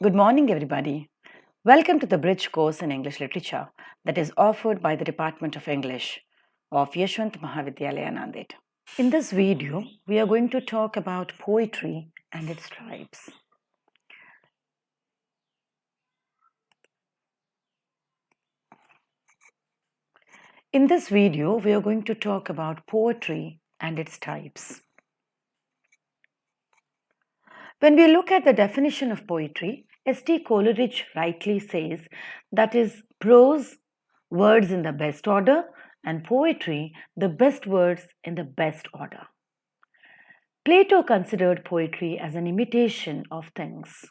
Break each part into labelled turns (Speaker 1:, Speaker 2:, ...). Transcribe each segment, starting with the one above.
Speaker 1: Good morning, everybody. Welcome to the Bridge course in English Literature that is offered by the Department of English of Yashwant Mahavidyalaya Nanded. In this video, we are going to talk about poetry and its types. In this video, we are going to talk about poetry and its types. When we look at the definition of poetry, S.T. Coleridge rightly says that is prose, words in the best order, and poetry, the best words in the best order. Plato considered poetry as an imitation of things.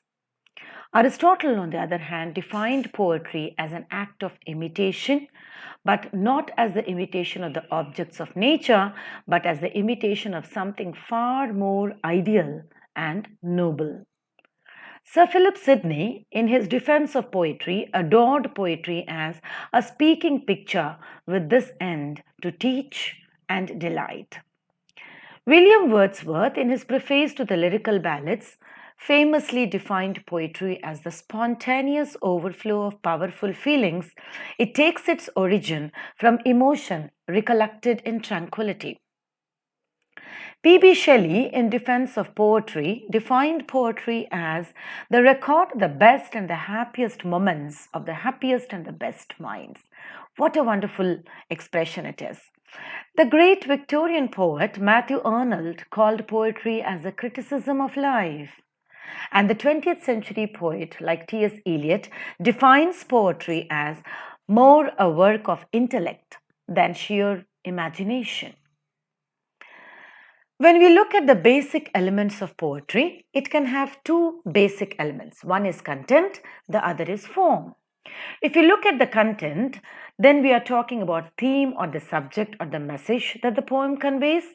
Speaker 1: Aristotle, on the other hand, defined poetry as an act of imitation, but not as the imitation of the objects of nature, but as the imitation of something far more ideal and noble. Sir Philip Sidney, in his defense of poetry, adored poetry as a speaking picture with this end to teach and delight. William Wordsworth, in his preface to the Lyrical Ballads, famously defined poetry as the spontaneous overflow of powerful feelings. It takes its origin from emotion recollected in tranquility. P.B. Shelley, in defense of poetry, defined poetry as the record the best and the happiest moments of the happiest and the best minds. What a wonderful expression it is. The great Victorian poet Matthew Arnold called poetry as a criticism of life. And the 20th century poet like T.S. Eliot defines poetry as more a work of intellect than sheer imagination. When we look at the basic elements of poetry, it can have two basic elements. One is content, the other is form. If you look at the content, then we are talking about theme or the subject or the message that the poem conveys,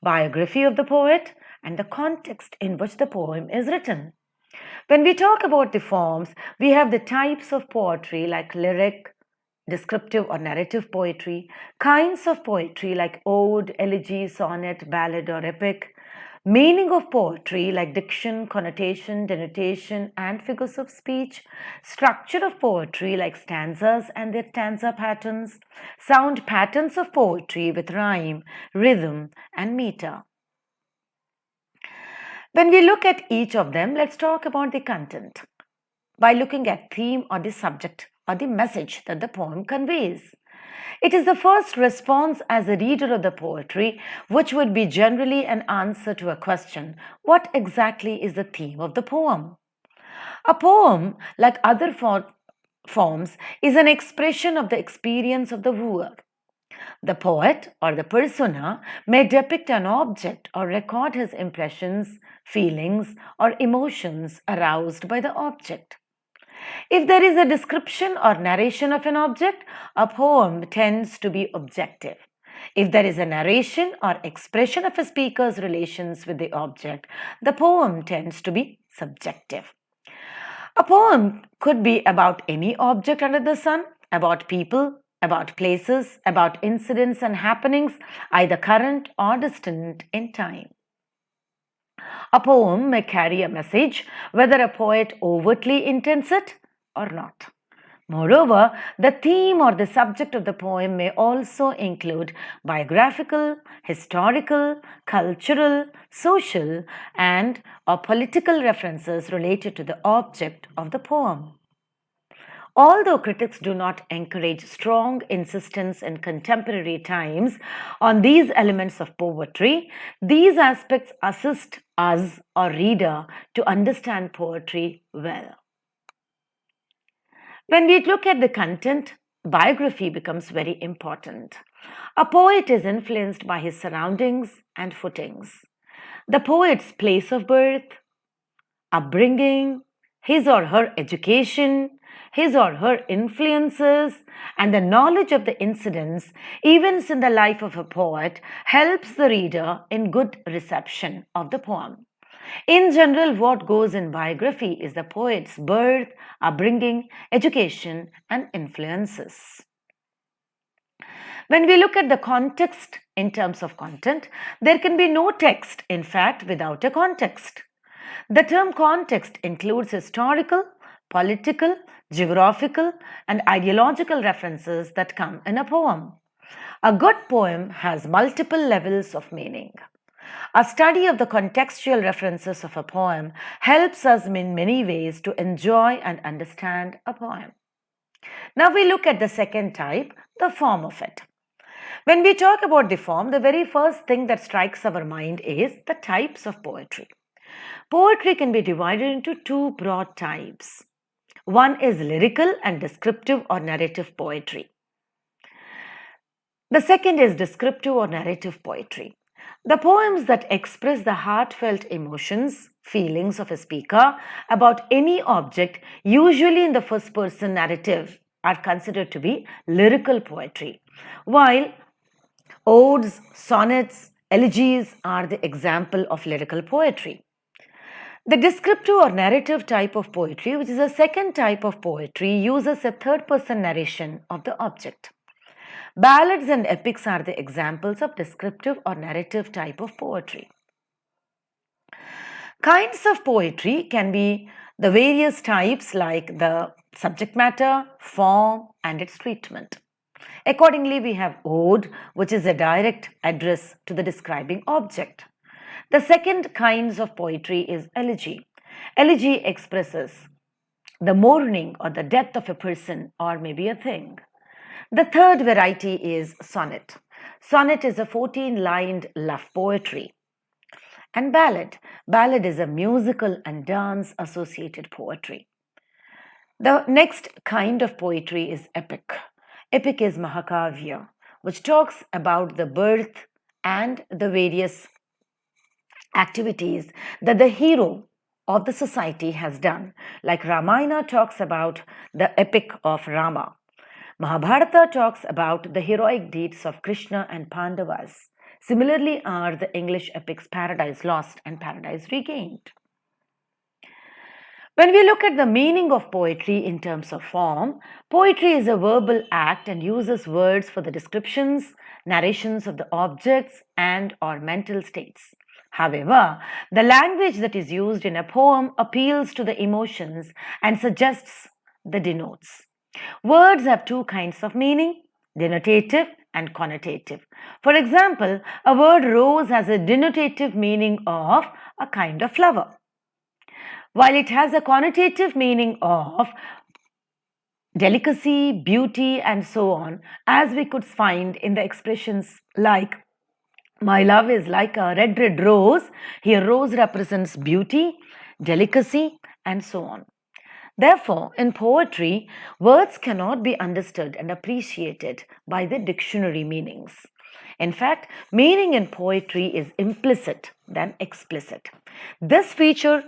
Speaker 1: biography of the poet, and the context in which the poem is written. When we talk about the forms, we have the types of poetry like lyric, descriptive or narrative poetry, kinds of poetry like ode, elegy, sonnet, ballad, or epic, meaning of poetry like diction, connotation, denotation, and figures of speech, structure of poetry like stanzas and their stanza patterns, sound patterns of poetry with rhyme, rhythm, and meter. When we look at each of them, let's talk about the content by looking at theme or the subject or the message that the poem conveys. It is the first response as a reader of the poetry, which would be generally an answer to a question: what exactly is the theme of the poem? A poem, like other forms, is an expression of the experience of the viewer. The poet or the persona may depict an object or record his impressions, feelings, or emotions aroused by the object. If there is a description or narration of an object, a poem tends to be objective. If there is a narration or expression of a speaker's relations with the object, the poem tends to be subjective. A poem could be about any object under the sun, about people, about places, about incidents and happenings, either current or distant in time. A poem may carry a message, whether a poet overtly intends it or not. Moreover, the theme or the subject of the poem may also include biographical, historical, cultural, social, and or political references related to the object of the poem. Although critics do not encourage strong insistence in contemporary times on these elements of poetry, these aspects assist us or reader to understand poetry well. When we look at the content, biography becomes very important. A poet is influenced by his surroundings and footings. The poet's place of birth, upbringing, his or her education, his or her influences, and the knowledge of the incidents, events in the life of a poet helps the reader in good reception of the poem. In general, what goes in biography is the poet's birth, upbringing, education, and influences. When we look at the context in terms of content, there can be no text, in fact, without a context. The term context includes historical, political, geographical, and ideological references that come in a poem. A good poem has multiple levels of meaning. A study of the contextual references of a poem helps us in many ways to enjoy and understand a poem. Now we look at the second type, the form of it. When we talk about the form, the very first thing that strikes our mind is the types of poetry. Poetry can be divided into two broad types. One is lyrical and descriptive or narrative poetry. The second is descriptive or narrative poetry. The poems that express the heartfelt emotions, feelings of a speaker about any object, usually in the first person narrative, are considered to be lyrical poetry, while odes, sonnets, elegies are the example of lyrical poetry. The descriptive or narrative type of poetry, which is a second type of poetry, uses a third person narration of the object. Ballads and epics are the examples of descriptive or narrative type of poetry. Kinds of poetry can be the various types like the subject matter, form, and its treatment. Accordingly, we have ode, which is a direct address to the describing object. The second kinds of poetry is elegy. Elegy expresses the mourning or the death of a person or maybe a thing. The third variety is sonnet. Sonnet is a 14-lined love poetry. And ballad. Ballad is a musical and dance associated poetry. The next kind of poetry is epic. Epic is Mahakavya, which talks about the birth and the various activities that the hero of the society has done. Like Ramayana talks about the epic of Rama. Mahabharata talks about the heroic deeds of Krishna and Pandavas. Similarly are the English epics Paradise Lost and Paradise Regained. When we look at the meaning of poetry in terms of form, poetry is a verbal act and uses words for the descriptions, narrations of the objects and or mental states. However, the language that is used in a poem appeals to the emotions and suggests the denotes. Words have two kinds of meaning, denotative and connotative. For example, a word rose has a denotative meaning of a kind of flower, while it has a connotative meaning of delicacy, beauty, and so on, as we could find in the expressions like my love is like a red rose. Here, rose represents beauty, delicacy, and so on. Therefore, in poetry, words cannot be understood and appreciated by the dictionary meanings. In fact, meaning in poetry is implicit than explicit. This feature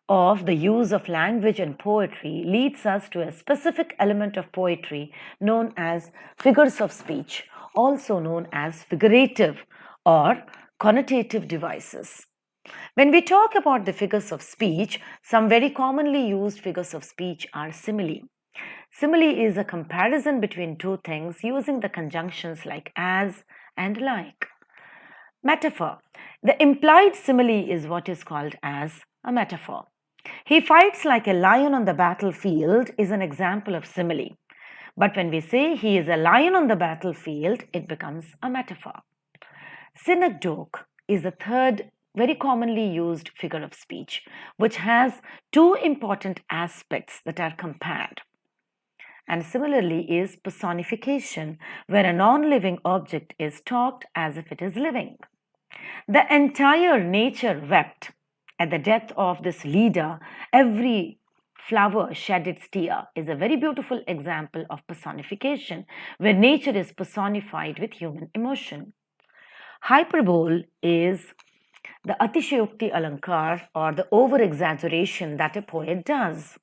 Speaker 1: of the use of language in poetry leads us to a specific element of poetry known as figures of speech, also known as figurative or connotative devices. When we talk about the figures of speech, some very commonly used figures of speech are simile. Simile is a comparison between two things using the conjunctions like as and like. Metaphor. The implied simile is what is called as a metaphor. He fights like a lion on the battlefield is an example of simile. But when we say he is a lion on the battlefield, it becomes a metaphor. Synecdoche is the third very commonly used figure of speech, which has two important aspects that are compared. And similarly is personification, where a non-living object is talked as if it is living. The entire nature wept at the death of this leader. Every flower shed its tear is a very beautiful example of personification, where nature is personified with human emotion. Hyperbole is the Atishayokti Alankar or the over-exaggeration that a poet does.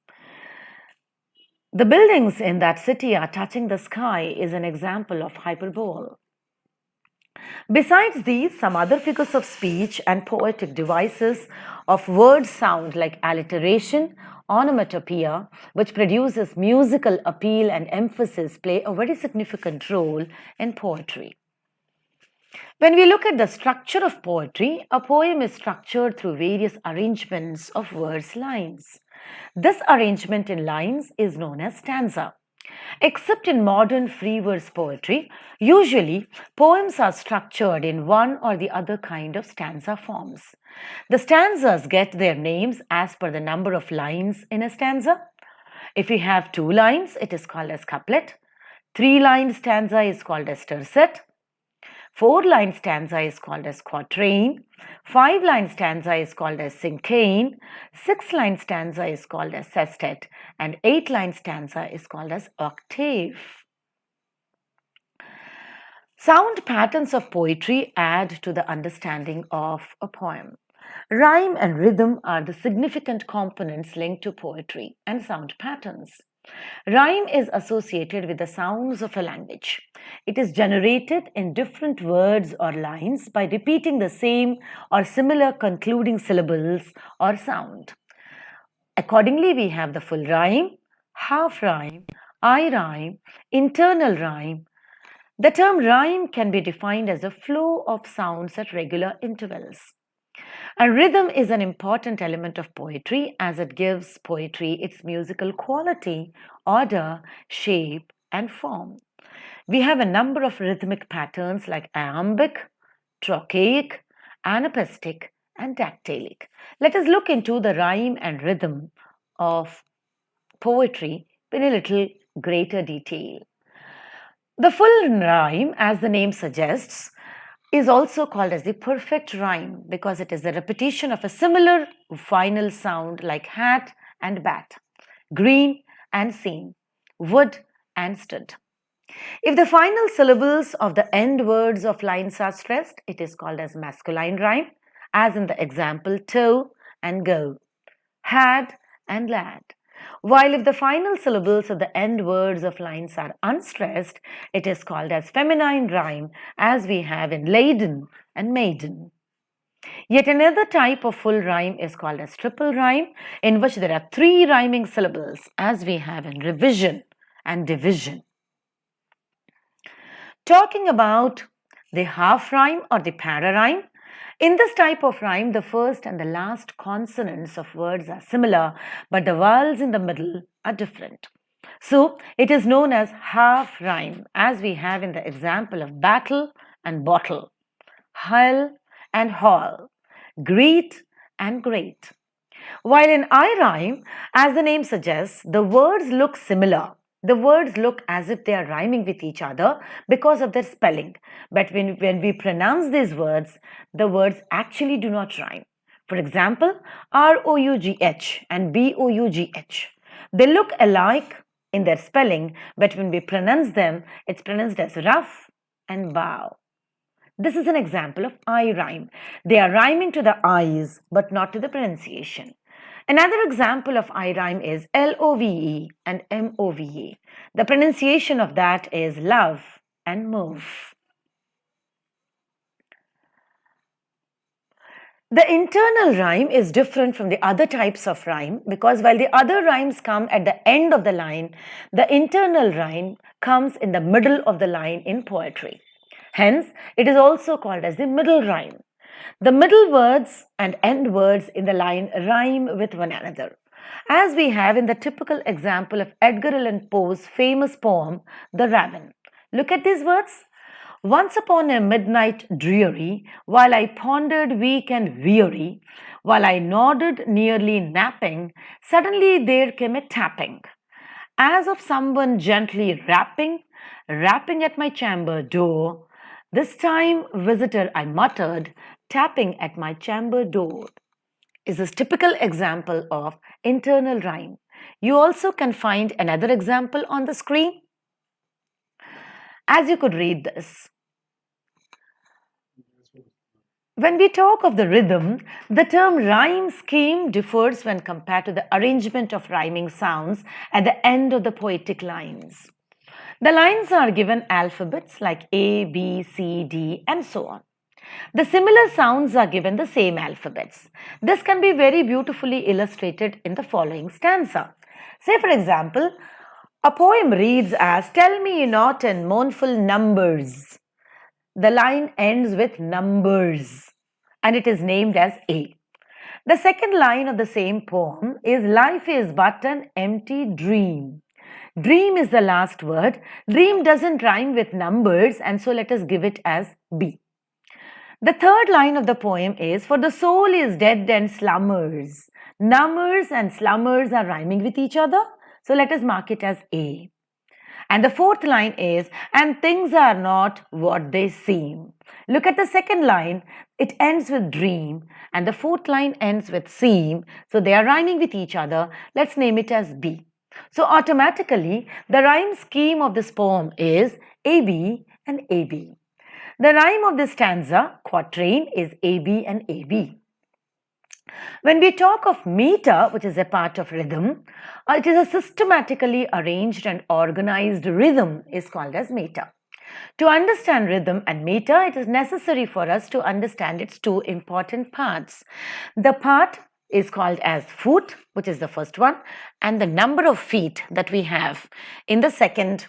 Speaker 1: The buildings in that city are touching the sky is an example of hyperbole. Besides these, some other figures of speech and poetic devices of word sound like alliteration, onomatopoeia, which produces musical appeal and emphasis, play a very significant role in poetry. When we look at the structure of poetry, a poem is structured through various arrangements of verse lines. This arrangement in lines is known as stanza. Except in modern free verse poetry, usually poems are structured in one or the other kind of stanza forms. The stanzas get their names as per the number of lines in a stanza. If we have 2 lines, it is called as couplet. 3-line stanza is called as tercet. 4-line stanza is called as quatrain. 5-line stanza is called as cinquain. 6-line stanza is called as sestet. And 8-line stanza is called as octave. Sound patterns of poetry add to the understanding of a poem. Rhyme and rhythm are the significant components linked to poetry and sound patterns. Rhyme is associated with the sounds of a language. It is generated in different words or lines by repeating the same or similar concluding syllables or sound. Accordingly, we have the full rhyme, half rhyme, eye rhyme, internal rhyme. The term rhyme can be defined as a flow of sounds at regular intervals. And rhythm is an important element of poetry as it gives poetry its musical quality, order, shape, and form. We have a number of rhythmic patterns like iambic, trochaic, anapaestic, and dactylic. Let us look into the rhyme and rhythm of poetry in a little greater detail. The full rhyme, as the name suggests, is also called as the perfect rhyme because it is a repetition of a similar final sound like hat and bat, green and seen, would and stood. If the final syllables of the end words of lines are stressed, it is called as masculine rhyme, as in the example toe and go, had and lad. While if the final syllables of the end words of lines are unstressed, it is called as feminine rhyme, as we have in laden and maiden. Yet another type of full rhyme is called as triple rhyme, in which there are 3 rhyming syllables, as we have in revision and division. Talking about the half rhyme or the para rhyme, in this type of rhyme, the first and the last consonants of words are similar, but the vowels in the middle are different. So, it is known as half rhyme, as we have in the example of battle and bottle, hell and hall, greet and great. While in I rhyme, as the name suggests, the words look similar. The words look as if they are rhyming with each other because of their spelling. But when we pronounce these words, the words actually do not rhyme. For example, ROUGH and BOUGH. They look alike in their spelling, but when we pronounce them, it's pronounced as rough and bow. This is an example of I rhyme. They are rhyming to the I's, but not to the pronunciation. Another example of I rhyme is LOVE and MOVE. The pronunciation of that is love and move. The internal rhyme is different from the other types of rhyme because while the other rhymes come at the end of the line, the internal rhyme comes in the middle of the line in poetry. Hence, it is also called as the middle rhyme. The middle words and end words in the line rhyme with one another, as we have in the typical example of Edgar Allan Poe's famous poem, The Raven. Look at these words. Once upon a midnight dreary, while I pondered weak and weary, while I nodded nearly napping, suddenly there came a tapping, as of someone gently rapping, rapping at my chamber door. This time, visitor, I muttered, tapping at my chamber door. Is a typical example of internal rhyme. You also can find another example on the screen. As you could read this. When we talk of the rhythm, the term rhyme scheme differs when compared to the arrangement of rhyming sounds at the end of the poetic lines. The lines are given alphabets like A, B, C, D, and so on. The similar sounds are given the same alphabets. This can be very beautifully illustrated in the following stanza. Say, for example, a poem reads as, "Tell me not in mournful numbers the line ends with numbers and it is named as A. The second line of the same poem is life is but an empty dream. Dream is the last word. Dream doesn't rhyme with numbers and so let us give it as B. The third line of the poem is for the soul is dead and slumbers. Numbers and slumbers are rhyming with each other. So let us mark it as A. And the fourth line is, and things are not what they seem. Look at the second line, it ends with dream, and the fourth line ends with seem. So they are rhyming with each other. Let's name it as B. So automatically, the rhyme scheme of this poem is AB and AB. The rhyme of this stanza, quatrain, is AB and AB. When we talk of meter, which is a part of rhythm, it is a systematically arranged and organized rhythm is called as meter. To understand rhythm and meter, it is necessary for us to understand its two important parts. The part is called as foot, which is the first one, and the number of feet that we have in the second.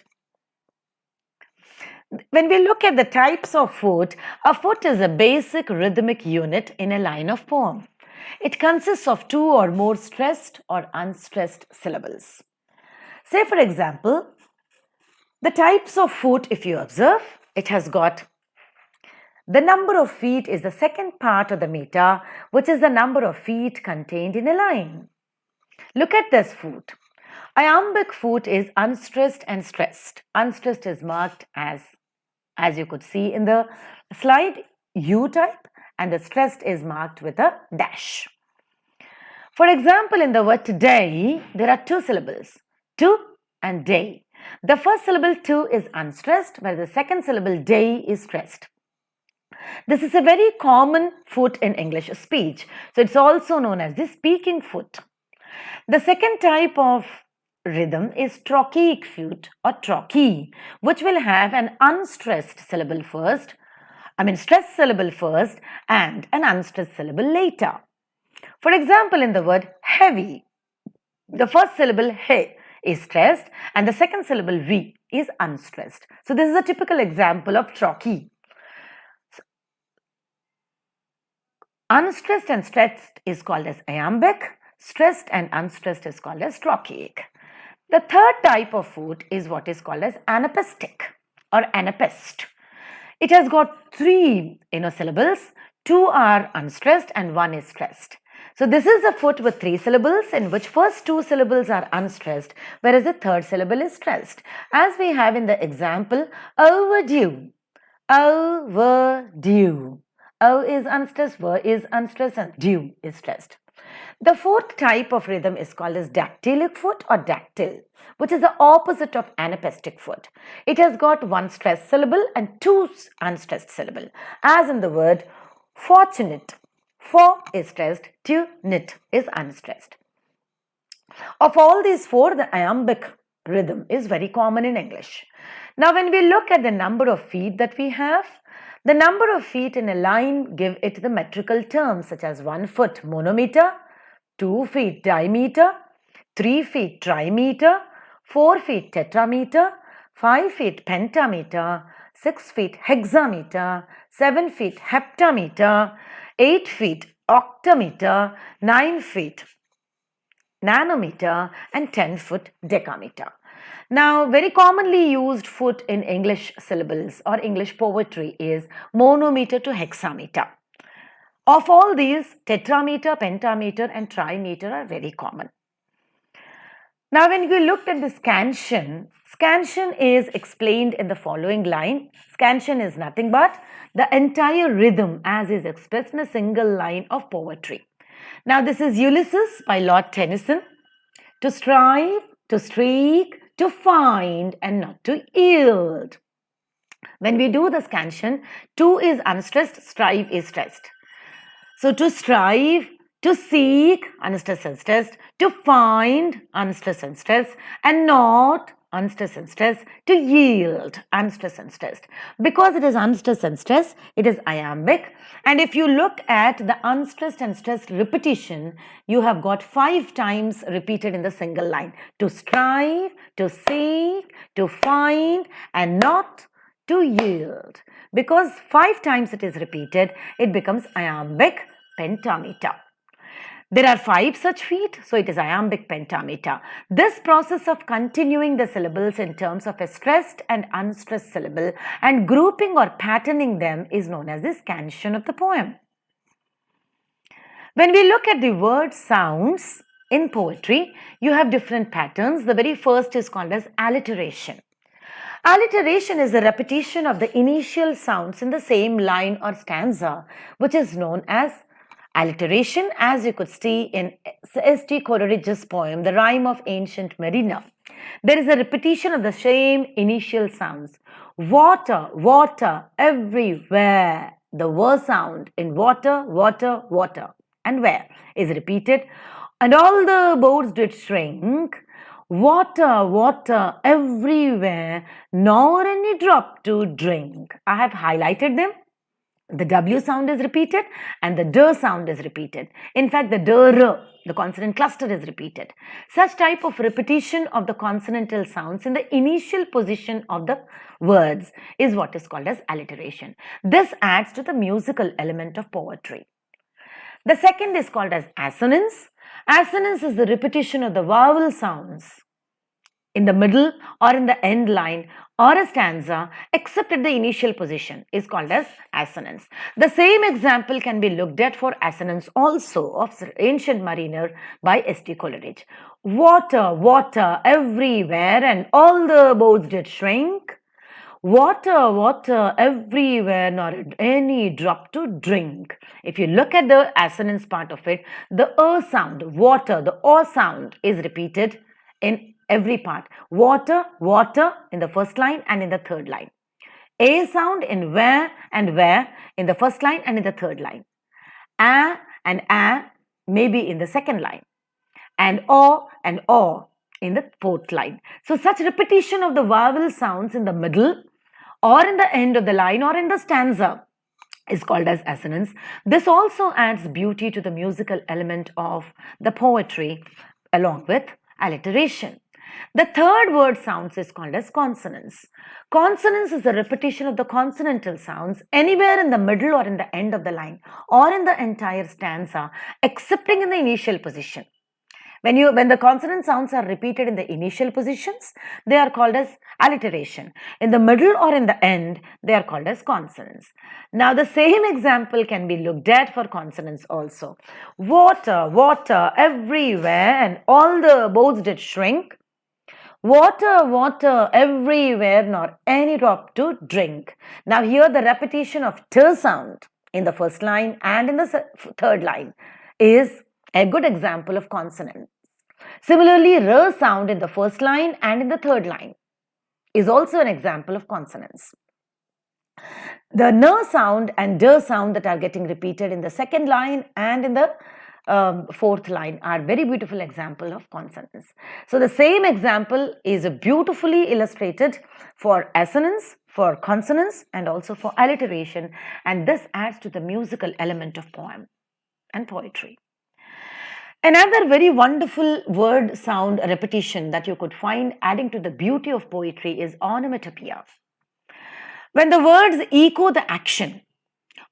Speaker 1: When we look at the types of foot, a foot is a basic rhythmic unit in a line of poem. It consists of two or more stressed or unstressed syllables. Say, for example, the types of foot, if you observe, it has got the number of feet is the second part of the meter, which is the number of feet contained in a line. Look at this foot. Iambic foot is unstressed and stressed. Unstressed is marked as you could see in the slide, U type, and the stressed is marked with a dash. For example, in the word today, there are two syllables, to and day. The first syllable to is unstressed, while the second syllable day is stressed. This is a very common foot in English speech, so it's also known as the speaking foot. The second type of rhythm is trochaic foot or trochee, which will have an unstressed syllable first, stressed syllable first and an unstressed syllable later. For example, in the word heavy, the first syllable he is stressed and the second syllable we is unstressed. So this is a typical example of trochee. Unstressed and stressed is called as iambic. Stressed and unstressed is called as trochaic. The third type of foot is what is called as anapaestic or anapaest. It has got three syllables. Two are unstressed and one is stressed. So this is a foot with three syllables in which first two syllables are unstressed, whereas the third syllable is stressed. As we have in the example, overdue, overdue. O is unstressed, ver is unstressed, and due is stressed. The fourth type of rhythm is called as dactylic foot or dactyl, which is the opposite of anapaestic foot. It has got one stressed syllable and two unstressed syllable, as in the word fortunate. For is stressed, tunate is unstressed. Of all these four, the iambic rhythm is very common in English. Now, when we look at the number of feet that we have, the number of feet in a line give it the metrical terms such as 1 foot monometer, 2 feet dimeter, 3 feet trimeter, 4 feet tetrameter, 5 feet pentameter, 6 feet hexameter, 7 feet heptameter, 8 feet octameter, 9 feet nanometer, and 10 foot decameter. Now, very commonly used foot in English syllables or English poetry is monometer to hexameter. Of all these, tetrameter, pentameter, and trimeter are very common. Now, when we looked at the scansion is explained in the following line. Scansion is nothing but the entire rhythm as is expressed in a single line of poetry. Now, this is Ulysses by Lord Tennyson. To strive, to streak, to find, and not to yield. When we do the scansion, to is unstressed, strive is stressed. So, to strive, to seek, unstressed and stressed, to find, unstressed and stressed, and not, unstressed and stressed, to yield, unstressed and stressed. Because it is unstressed and stressed, it is iambic. And if you look at the unstressed and stressed repetition, you have got 5 times repeated in the single line. To strive, to seek, to find, and not, to yield. Because 5 times it is repeated, it becomes iambic pentameter. There are 5 such feet, so it is iambic pentameter. This process of continuing the syllables in terms of a stressed and unstressed syllable and grouping or patterning them is known as the scansion of the poem. When we look at the word sounds in poetry, you have different patterns. The very first is called as alliteration. Alliteration is the repetition of the initial sounds in the same line or stanza, which is known as alliteration, as you could see in S.T. Coleridge's poem, The Rime of Ancient Mariner. There is a repetition of the same initial sounds. Water, water, everywhere. The word sound in water, water, water, and where is repeated. And all the boats did shrink. Water, water, everywhere, nor any drop to drink. I have highlighted them. The W sound is repeated and the D sound is repeated. In fact, the D, R, the consonant cluster is repeated. Such type of repetition of the consonantal sounds in the initial position of the words is what is called as alliteration. This adds to the musical element of poetry. The second is called as assonance. Assonance is the repetition of the vowel sounds in the middle or in the end line or a stanza except at the initial position is called as assonance. The same example can be looked at for assonance also of Ancient Mariner by S.T. Coleridge. Water, water, everywhere, and all the boats did shrink. Water, water, everywhere, not any drop to drink. If you look at the assonance part of it, the sound, water, the O sound is repeated in every part. Water, water in the first line and in the third line. A sound in where and where in the first line and in the third line. A and A maybe in the second line. And O in the fourth line. So such repetition of the vowel sounds in the middle or in the end of the line or in the stanza is called as assonance. This also adds beauty to the musical element of the poetry along with alliteration. The third word sounds is called as consonance. Consonance is the repetition of the consonantal sounds anywhere in the middle or in the end of the line or in the entire stanza excepting in the initial position. When the consonant sounds are repeated in the initial positions, they are called as alliteration. In the middle or in the end, they are called as consonants. Now, the same example can be looked at for consonants also. Water, water, everywhere, and all the boats did shrink. Water, water, everywhere, nor any drop to drink. Now, here the repetition of T sound in the first line and in the third line is a good example of consonants. Similarly, R sound in the first line and in the third line is also an example of consonants. The N sound and D sound that are getting repeated in the second line and in the fourth line are very beautiful example of consonants. So the same example is beautifully illustrated for assonance, for consonants, and also for alliteration, and this adds to the musical element of poem and poetry. Another very wonderful word sound repetition that you could find adding to the beauty of poetry is onomatopoeia. When the words echo the action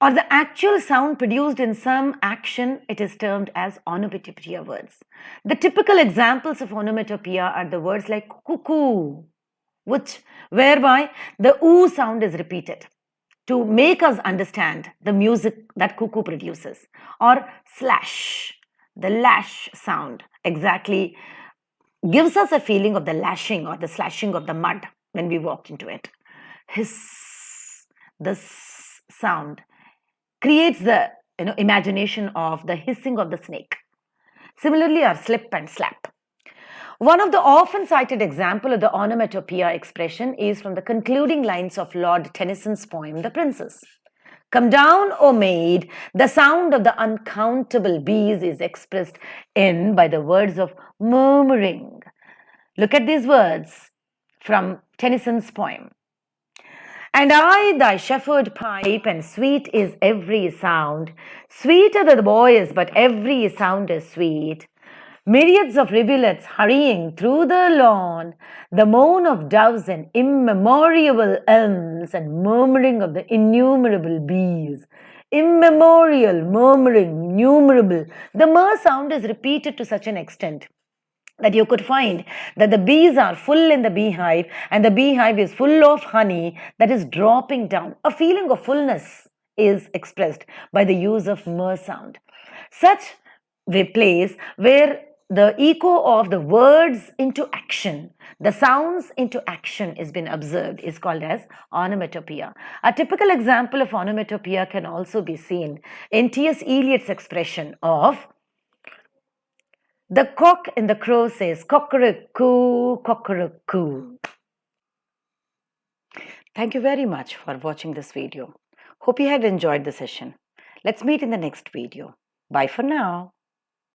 Speaker 1: or the actual sound produced in some action, it is termed as onomatopoeia words. The typical examples of onomatopoeia are the words like cuckoo, whereby the oo sound is repeated to make us understand the music that cuckoo produces, or slash. The lash sound exactly gives us a feeling of the lashing or the slashing of the mud when we walked into it. Hiss, this sound creates the imagination of the hissing of the snake. Similarly, our slip and slap. One of the often cited example of the onomatopoeia expression is from the concluding lines of Lord Tennyson's poem, The Princess. Come down, O maid, the sound of the uncountable bees is expressed by the words of murmuring. Look at these words from Tennyson's poem. And I, thy shepherd pipe, and sweet is every sound. Sweeter the boy is, but every sound is sweet. Myriads of rivulets hurrying through the lawn, the moan of doves and immemorial elms, and murmuring of the innumerable bees. Immemorial, murmuring, innumerable. The mer sound is repeated to such an extent that you could find that the bees are full in the beehive and the beehive is full of honey that is dropping down. A feeling of fullness is expressed by the use of mer sound. Such plays where the echo of the words into action, the sounds into action is been observed is called as onomatopoeia. A typical example of onomatopoeia can also be seen in T.S. Eliot's expression of the cock in the crow says cockerickoo, cockerickoo. Thank you very much for watching this video. Hope you had enjoyed the session. Let's meet in the next video. Bye for now.